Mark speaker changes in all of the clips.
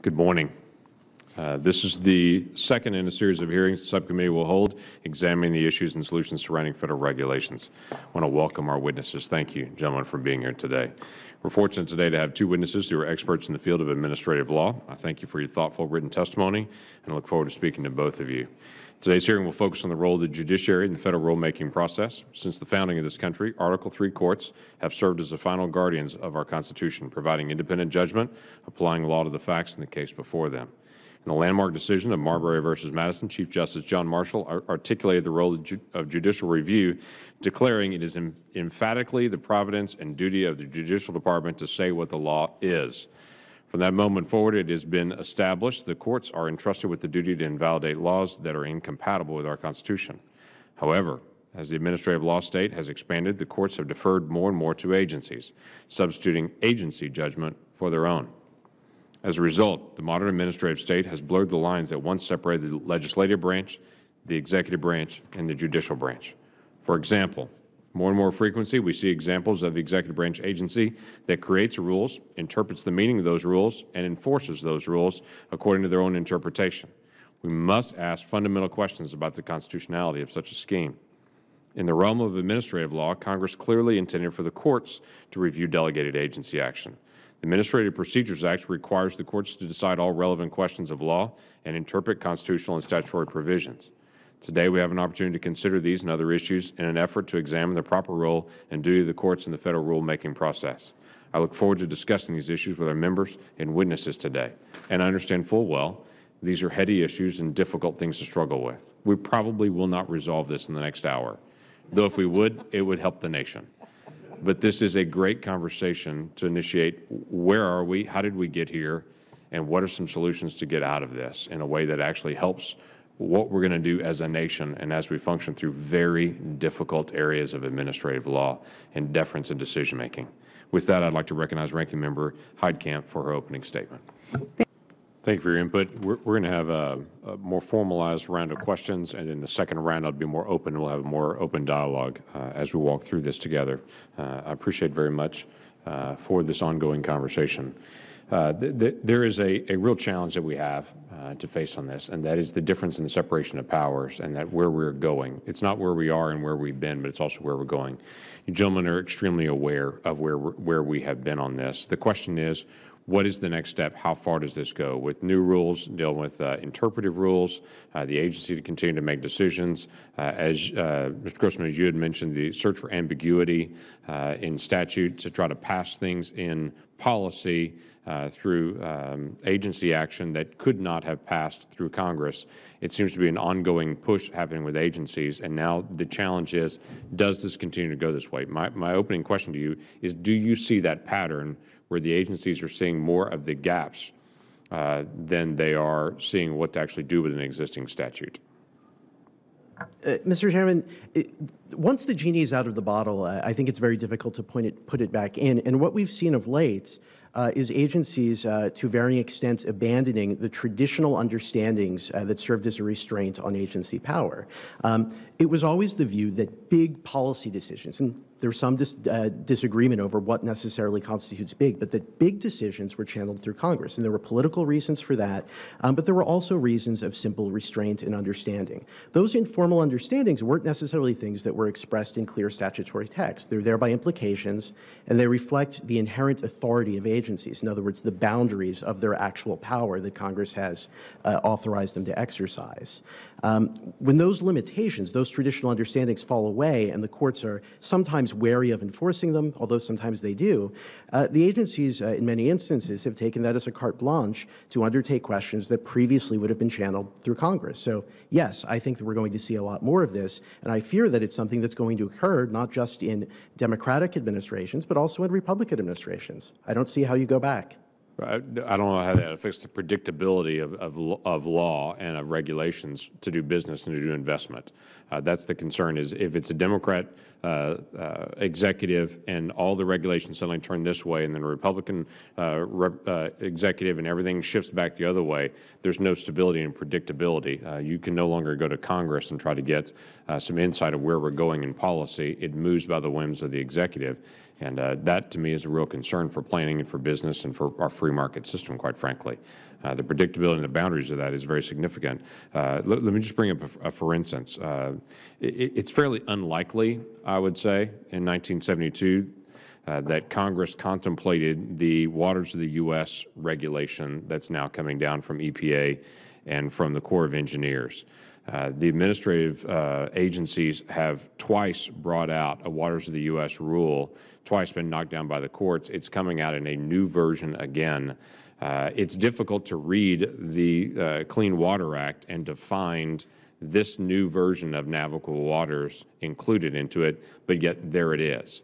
Speaker 1: Good morning. This is the second in a series of hearings the subcommittee will hold examining the issues and solutions surrounding federal regulations. I want to welcome our witnesses. Thank you, gentlemen, for being here today. We're fortunate today to have two witnesses who are experts in the field of administrative law. I thank you for your thoughtful written testimony, and I look forward to speaking to both of you. Today's hearing will focus on the role of the judiciary in the federal rulemaking process. Since the founding of this country, Article III courts have served as the final guardians of our Constitution, providing independent judgment, applying law to the facts in the case before them. In the landmark decision of Marbury v. Madison, Chief Justice John Marshall articulated the role of judicial review, declaring it is emphatically the providence and duty of the Judicial Department to say what the law is. From that moment forward, it has been established the courts are entrusted with the duty to invalidate laws that are incompatible with our Constitution. However, as the administrative law state has expanded, the courts have deferred more and more to agencies, substituting agency judgment for their own. As a result, the modern administrative state has blurred the lines that once separated the legislative branch, the executive branch, and the judicial branch. For example, more and more frequency, we see examples of the executive branch agency that creates rules, interprets the meaning of those rules, and enforces those rules according to their own interpretation. We must ask fundamental questions about the constitutionality of such a scheme. In the realm of administrative law, Congress clearly intended for the courts to review delegated agency action. The Administrative Procedures Act requires the courts to decide all relevant questions of law and interpret constitutional and statutory provisions. Today, we have an opportunity to consider these and other issues in an effort to examine the proper role and duty of the courts in the federal rulemaking process. I look forward to discussing these issues with our members and witnesses today, and I understand full well these are heady issues and difficult things to struggle with. We probably will not resolve this in the next hour, though if we would, it would help the nation. But this is a great conversation to initiate where are we, how did we get here, and what are some solutions to get out of this in a way that actually helps what we're going to do as a nation and as we function through very difficult areas of administrative law and deference in decision making. With that, I'd like to recognize Ranking Member Heitkamp for her opening statement. Thank you for your input. We're going to have a more formalized round of questions, and in the second round, I'll be more open. We'll have a more open dialogue as we walk through this together. I appreciate very much for this ongoing conversation. There is a real challenge that we have to face on this, and that is the difference in the separation of powers and that where we're going. It's not where we are and where we've been, but it's also where we're going. You gentlemen are extremely aware of where we have been on this. The question is, what is the next step? How far does this go? With new rules, dealing with interpretive rules, the agency to continue to make decisions. As Mr. Grossman, as you had mentioned, the search for ambiguity in statute to try to pass things in policy through agency action that could not have passed through Congress. It seems to be an ongoing push happening with agencies, and now the challenge is, does this continue to go this way? My opening question to you is, do you see that pattern where the agencies are seeing more of the gaps than they are seeing what to actually do with an existing statute?
Speaker 2: Mr. Chairman, once the genie is out of the bottle, I think it's very difficult to put it back in. And what we've seen of late is agencies, to varying extents, abandoning the traditional understandings that served as a restraint on agency power. It was always the view that big policy decisions, and there's some disagreement over what necessarily constitutes big, but that big decisions were channeled through Congress. And there were political reasons for that, but there were also reasons of simple restraint and understanding. Those informal understandings weren't necessarily things that were expressed in clear statutory text. They're there by implications, and they reflect the inherent authority of agencies. In other words, the boundaries of their actual power that Congress has authorized them to exercise. When those limitations, those traditional understandings fall away and the courts are sometimes wary of enforcing them, although sometimes they do, the agencies in many instances have taken that as a carte blanche to undertake questions that previously would have been channeled through Congress. So yes, I think that we're going to see a lot more of this, and I fear that it's something that's going to occur not just in Democratic administrations, but also in Republican administrations. I don't see how you go back.
Speaker 1: I don't know how that affects the predictability of law and of regulations to do business and to do investment. That's the concern, is if it's a Democrat executive and all the regulations suddenly turn this way and then a Republican executive and everything shifts back the other way, there's no stability and predictability. You can no longer go to Congress and try to get some insight of where we're going in policy. It moves by the whims of the executive. And that, to me, is a real concern for planning and for business and for our free market system, quite frankly. The predictability and the boundaries of that is very significant. Let me just bring up for instance. It's fairly unlikely, I would say, in 1972 that Congress contemplated the Waters of the U.S. regulation that's now coming down from EPA and from the Corps of Engineers. The administrative agencies have twice brought out a Waters of the U.S. rule, twice been knocked down by the courts. It's coming out in a new version again. It's difficult to read the Clean Water Act and to find this new version of navigable waters included into it, but yet there it is,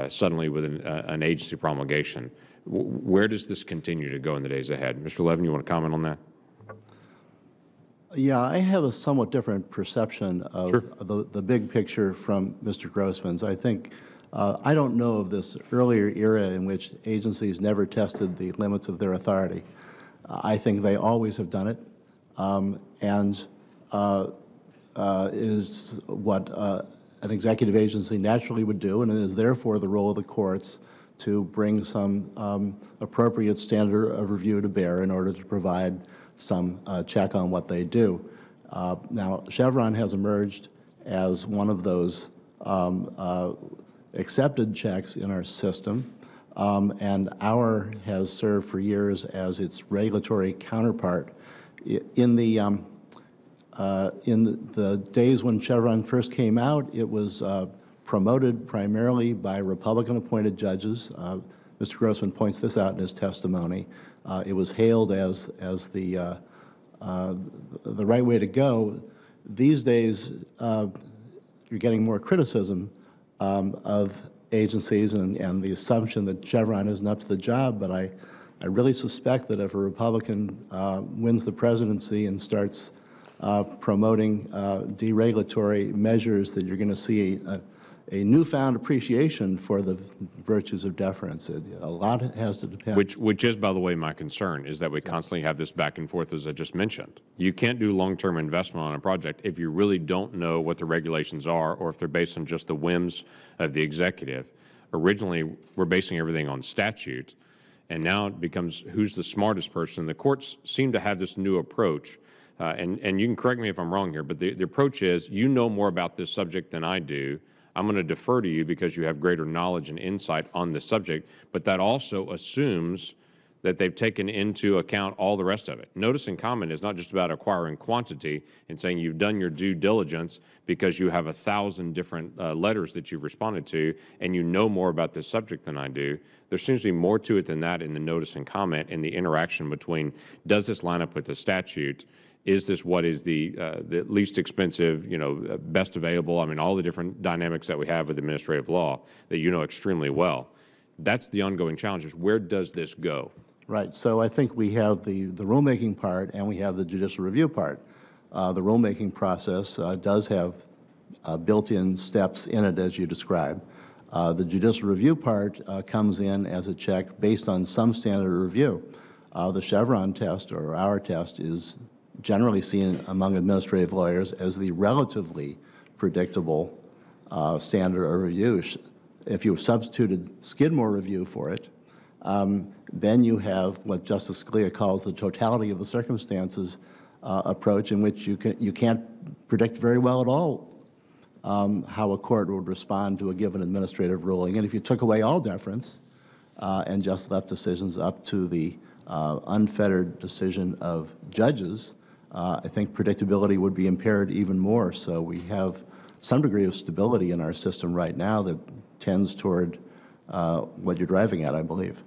Speaker 1: suddenly with an agency promulgation. Where does this continue to go in the days ahead? Mr. Levin, you want to comment on that?
Speaker 3: Yeah, I have a somewhat different perception of
Speaker 1: Sure.
Speaker 3: the big picture from Mr. Grossman's. I think I don't know of this earlier era in which agencies never tested the limits of their authority. I think they always have done it, and it is what an executive agency naturally would do, and it is therefore the role of the courts to bring some appropriate standard of review to bear in order to provide some check on what they do. Now, Chevron has emerged as one of those accepted checks in our system, and our has served for years as its regulatory counterpart. In the days when Chevron first came out, it was promoted primarily by Republican-appointed judges. Mr. Grossman points this out in his testimony. It was hailed as the right way to go. These days, you're getting more criticism of agencies and the assumption that Chevron isn't up to the job, but I really suspect that if a Republican wins the presidency and starts promoting deregulatory measures, that you're going to see a newfound appreciation for the virtues of deference. A lot has to depend.
Speaker 1: Which is, by the way, my concern, is that we constantly have this back and forth, as I just mentioned. You can't do long-term investment on a project if you really don't know what the regulations are or if they're based on just the whims of the executive. Originally, we're basing everything on statute, and now it becomes who's the smartest person. The courts seem to have this new approach, and you can correct me if I'm wrong here, but the approach is, you know more about this subject than I do. I'm going to defer to you because you have greater knowledge and insight on this subject, but that also assumes that they've taken into account all the rest of it. Notice and comment is not just about acquiring quantity and saying you've done your due diligence because you have 1,000 different letters that you've responded to and you know more about this subject than I do. There seems to be more to it than that in the notice and comment and the interaction between, does this line up with the statute? Is this what is the least expensive, best available? I mean, all the different dynamics that we have with administrative law that you know extremely well. That's the ongoing challenge, is where does this go?
Speaker 3: Right. So I think we have the rulemaking part and we have the judicial review part. The rulemaking process does have built-in steps in it, as you described. The judicial review part comes in as a check based on some standard of review. The Chevron test, or our test, is generally seen among administrative lawyers as the relatively predictable standard of review. If you substituted Skidmore review for it, then you have what Justice Scalia calls the totality of the circumstances approach, in which you can't predict very well at all how a court would respond to a given administrative ruling. And if you took away all deference and just left decisions up to the unfettered decision of judges, I think predictability would be impaired even more. So we have some degree of stability in our system right now that tends toward what you're driving at, I believe.